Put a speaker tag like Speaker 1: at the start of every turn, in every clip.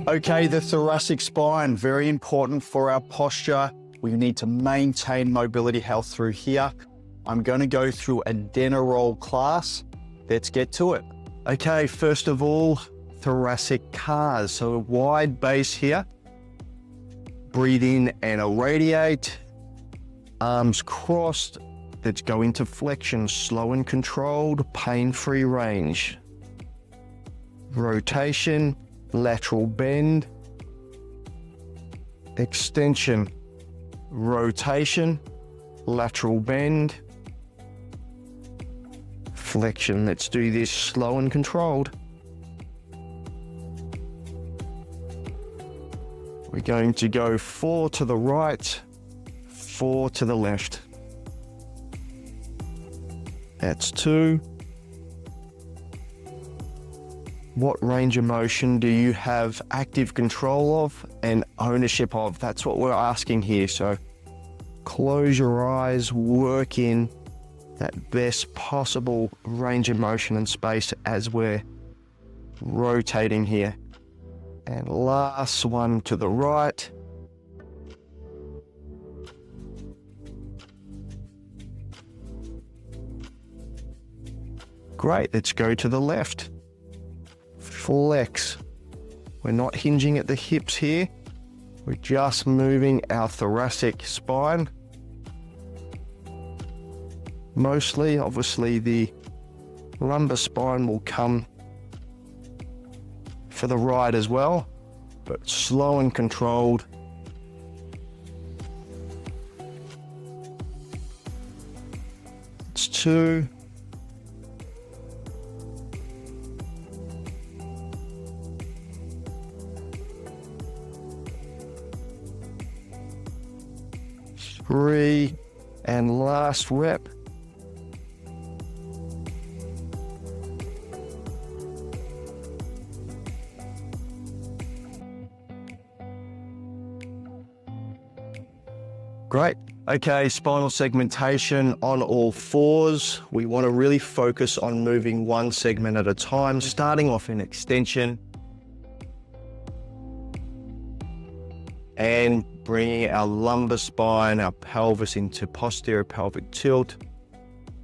Speaker 1: Okay, the thoracic spine, very important for our posture. We need to maintain mobility health through here. I'm going to go through a Denneroll class. Let's get to it. Okay, first of all, thoracic cars. So a wide base here. Breathe in and irradiate. Arms crossed. Let's go into flexion, slow and controlled, pain-free range. Rotation, lateral bend. Extension, rotation, lateral bend. Flexion, let's do this slow and controlled. We're going to go 4 to the right, 4 to the left. That's 2. What range of motion do you have active control of and ownership of? That's what we're asking here. So close your eyes, work in that best possible range of motion and space as we're rotating here. And last one to the right. Great, let's go to the left. Flex. We're not hinging at the hips here. We're just moving our thoracic spine. Mostly, obviously, the lumbar spine will come for the ride as well, but slow and controlled. It's 2. Three, and last rep. Great. Okay, spinal segmentation on all fours. We want to really focus on moving one segment at a time, starting off in extension and bringing our lumbar spine, our pelvis into posterior pelvic tilt,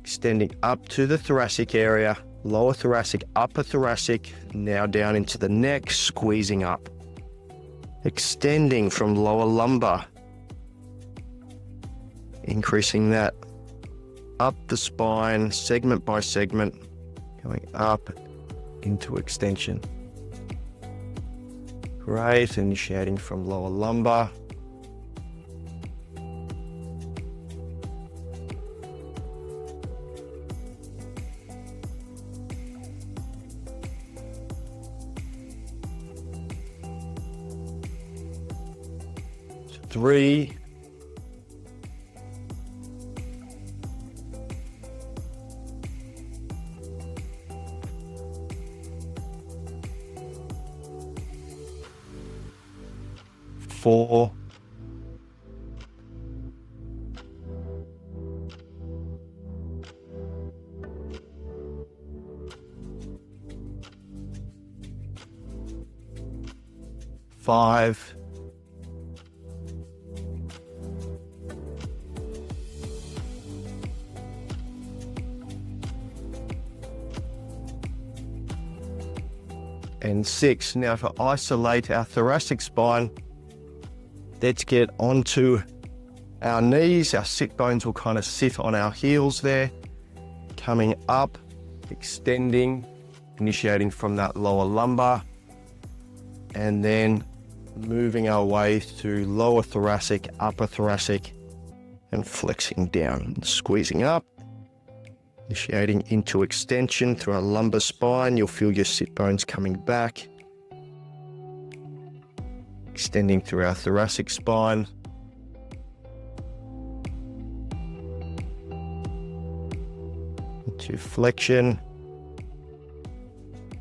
Speaker 1: extending up to the thoracic area, lower thoracic, upper thoracic, now down into the neck, squeezing up. Extending from lower lumbar, increasing that up the spine, segment by segment, going up into extension. Great, initiating from lower lumbar. Three. Four. Five. And 6. Now to isolate our thoracic spine, let's get onto our knees. Our sit bones will kind of sit on our heels there, coming up, extending, initiating from that lower lumbar, and then moving our way through lower thoracic, upper thoracic, and flexing down, squeezing up, initiating into extension through our lumbar spine. You'll feel your sit bones coming back, extending through our thoracic spine. Into flexion,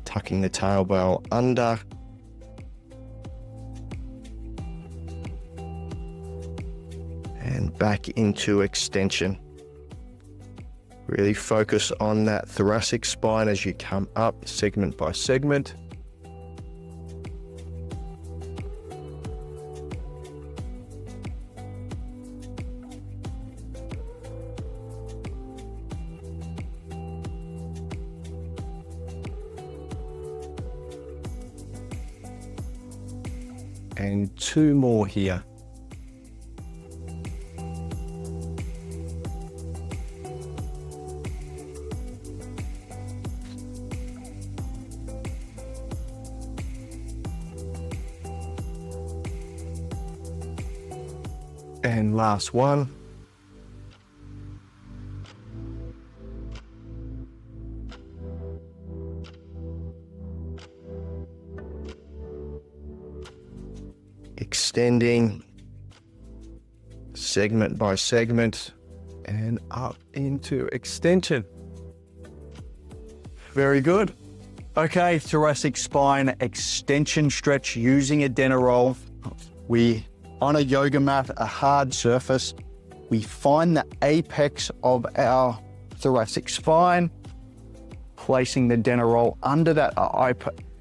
Speaker 1: tucking the tailbone under. And back into extension. Really focus on that thoracic spine as you come up segment by segment. And 2 more here. And last one. Extending segment by segment and up into extension. Very good.
Speaker 2: Okay, thoracic spine extension stretch using a Denneroll. We, on a yoga mat, a hard surface, we find the apex of our thoracic spine, placing the Denneroll under that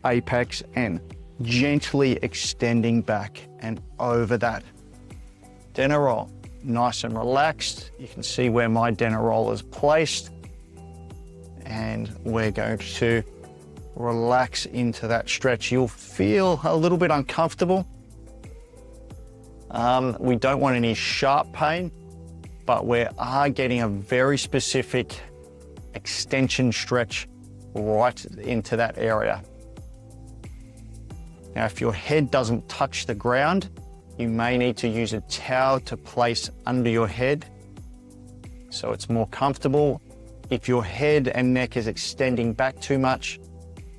Speaker 2: apex and gently extending back and over that Denneroll. Nice and relaxed. You can see where my Denneroll is placed, and we're going to relax into that stretch. You'll feel a little bit uncomfortable. We don't want any sharp pain, but we are getting a very specific extension stretch right into that area. Now, if your head doesn't touch the ground, you may need to use a towel to place under your head so it's more comfortable. If your head and neck is extending back too much,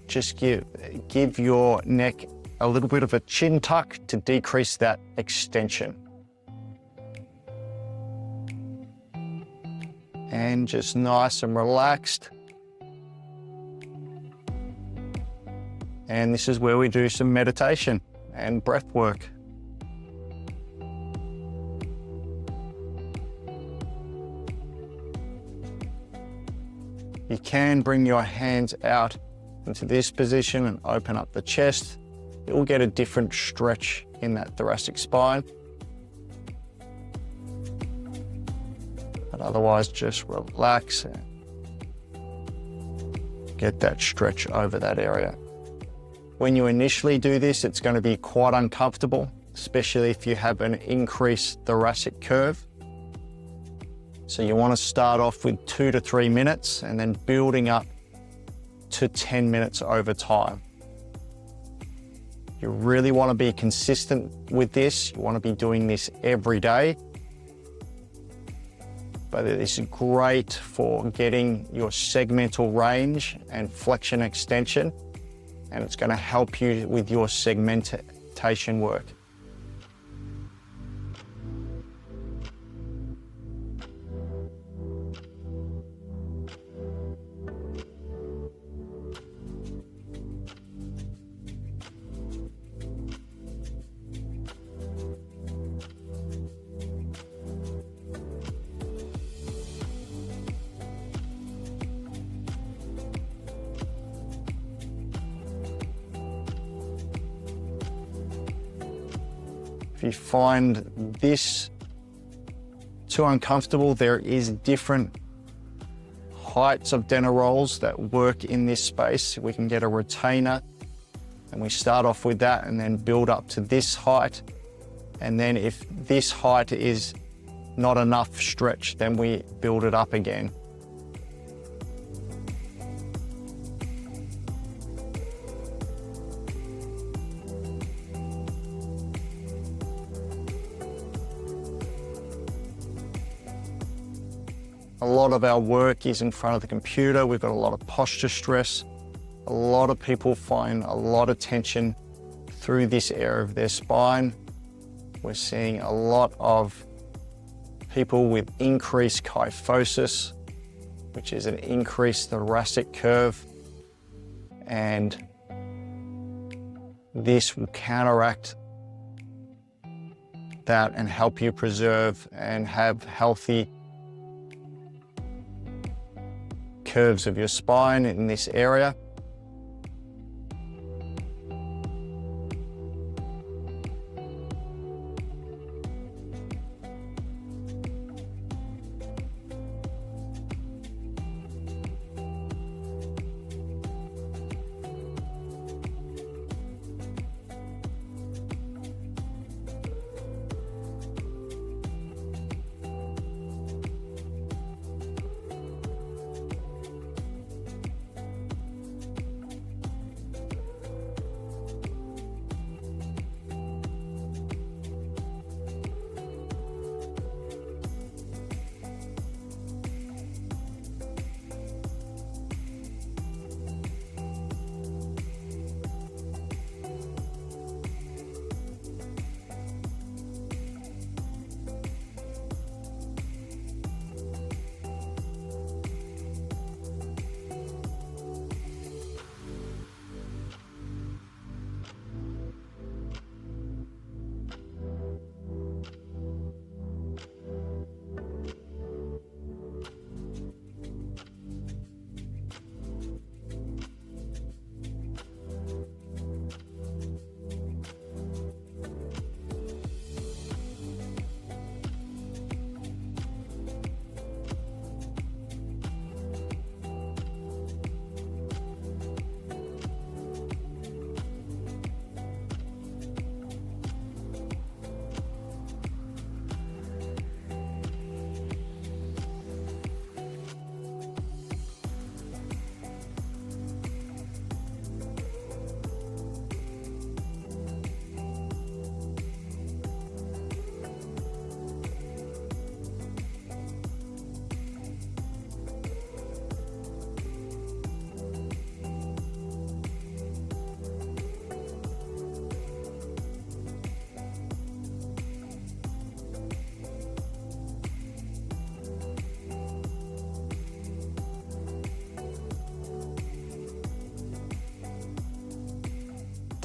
Speaker 2: just give your neck a little bit of a chin tuck to decrease that extension. And just nice and relaxed. And this is where we do some meditation and breath work. You can bring your hands out into this position and open up the chest. It will get a different stretch in that thoracic spine. But otherwise, just relax and get that stretch over that area. When you initially do this, it's going to be quite uncomfortable, especially if you have an increased thoracic curve. So you want to start off with 2 to 3 minutes and then building up to 10 minutes over time. You really want to be consistent with this. You want to be doing this every day. But it is great for getting your segmental range and flexion extension, and it's going to help you with your segmentation work. If you find this too uncomfortable, there is different heights of Dennerolls that work in this space. We can get a retainer and we start off with that and then build up to this height. And then if this height is not enough stretch, then we build it up again. A lot of our work is in front of the computer. We've got a lot of posture stress. A lot of people find a lot of tension through this area of their spine. We're seeing a lot of people with increased kyphosis, which is an increased thoracic curve. And this will counteract that and help you preserve and have healthy curves of your spine in this area.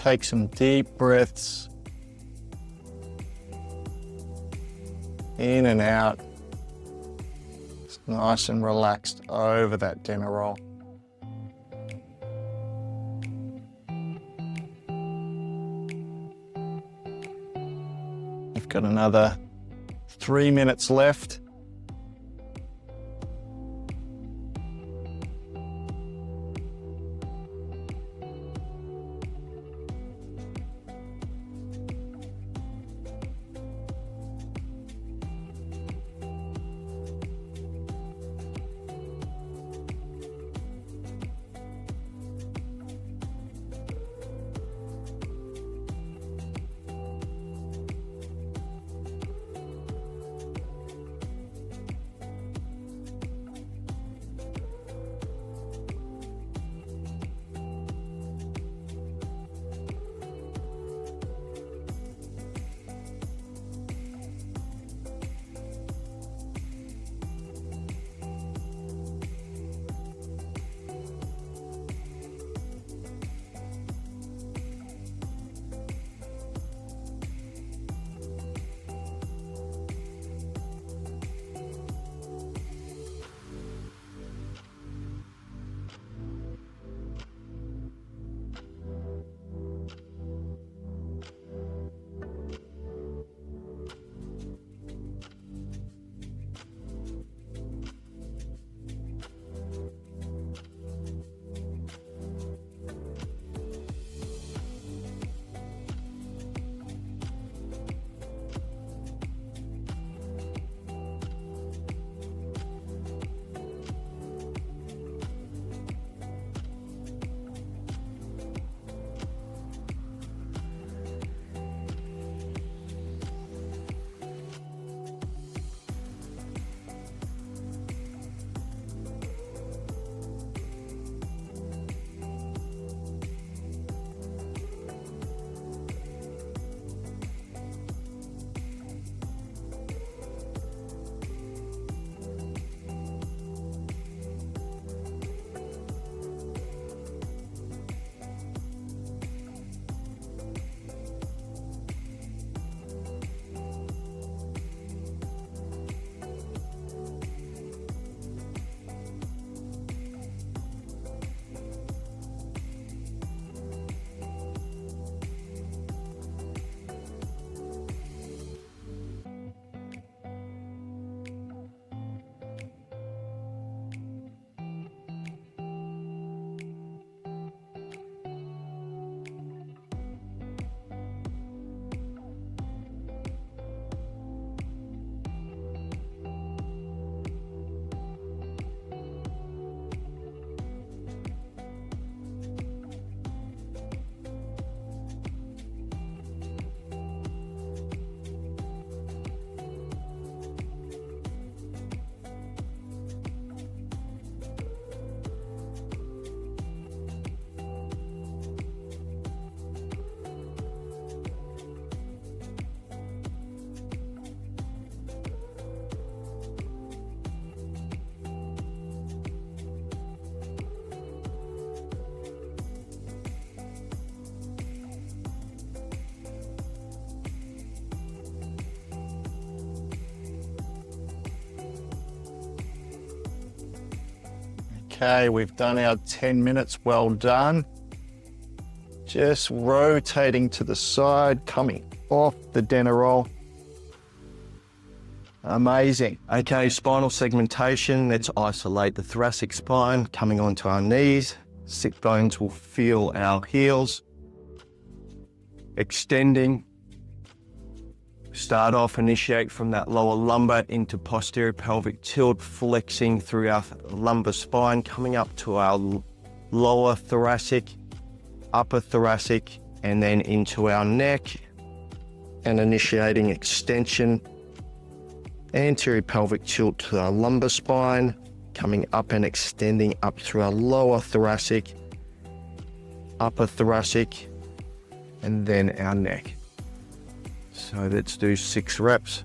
Speaker 2: take some deep breaths in and out. It's nice and relaxed over that Denneroll. We've got another 3 minutes left. Okay, we've done our 10 minutes, well done. Just rotating to the side, coming off the Denneroll. Amazing.
Speaker 1: Okay, spinal segmentation. Let's isolate the thoracic spine, coming onto our knees. Sit bones will feel our heels. Extending. Start off, initiate from that lower lumbar into posterior pelvic tilt, flexing through our lumbar spine, coming up to our lower thoracic, upper thoracic, and then into our neck, and initiating extension, anterior pelvic tilt to our lumbar spine, coming up and extending up through our lower thoracic, upper thoracic, and then our neck. So let's do 6 reps.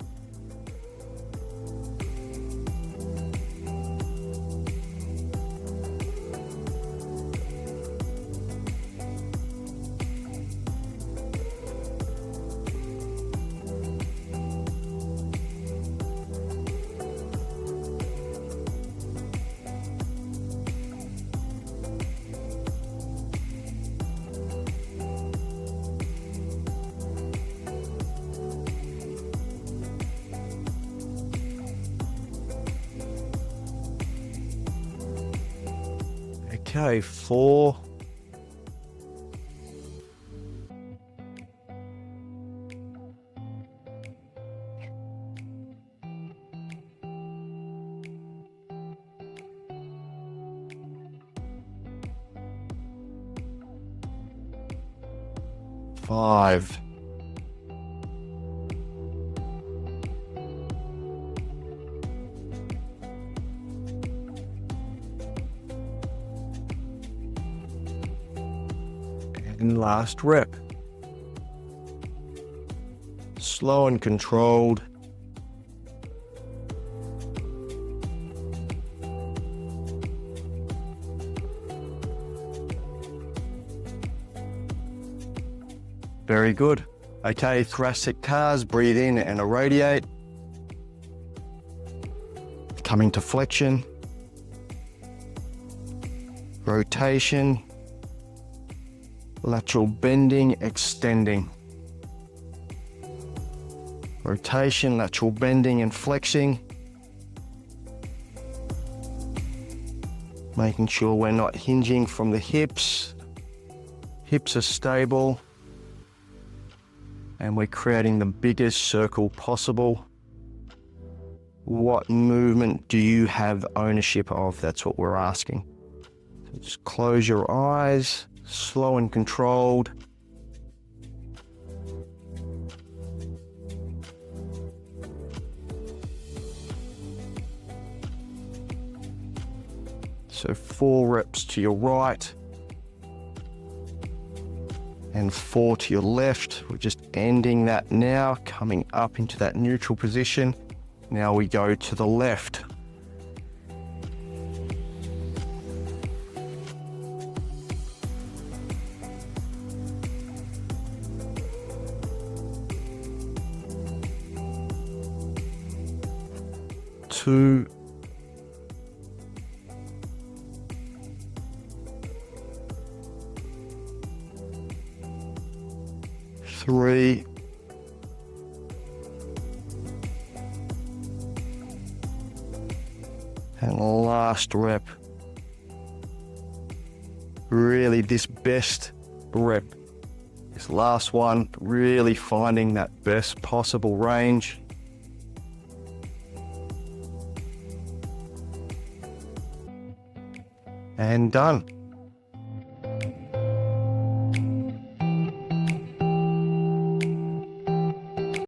Speaker 1: Okay, 4. Five. And last rep. Slow and controlled. Very good. Okay, thoracic cars, breathe in and irradiate. Coming to flexion. Rotation. Lateral bending, extending. Rotation, lateral bending and flexing. Making sure we're not hinging from the hips. Hips are stable. And we're creating the biggest circle possible. What movement do you have ownership of? That's what we're asking. So just close your eyes, slow and controlled. So 4 reps to your right and 4 to your left. We're just ending that now, coming up into that neutral position. Now we go to the left. Two. 3. And last rep. Really this best rep. This last one, really finding that best possible range. And done.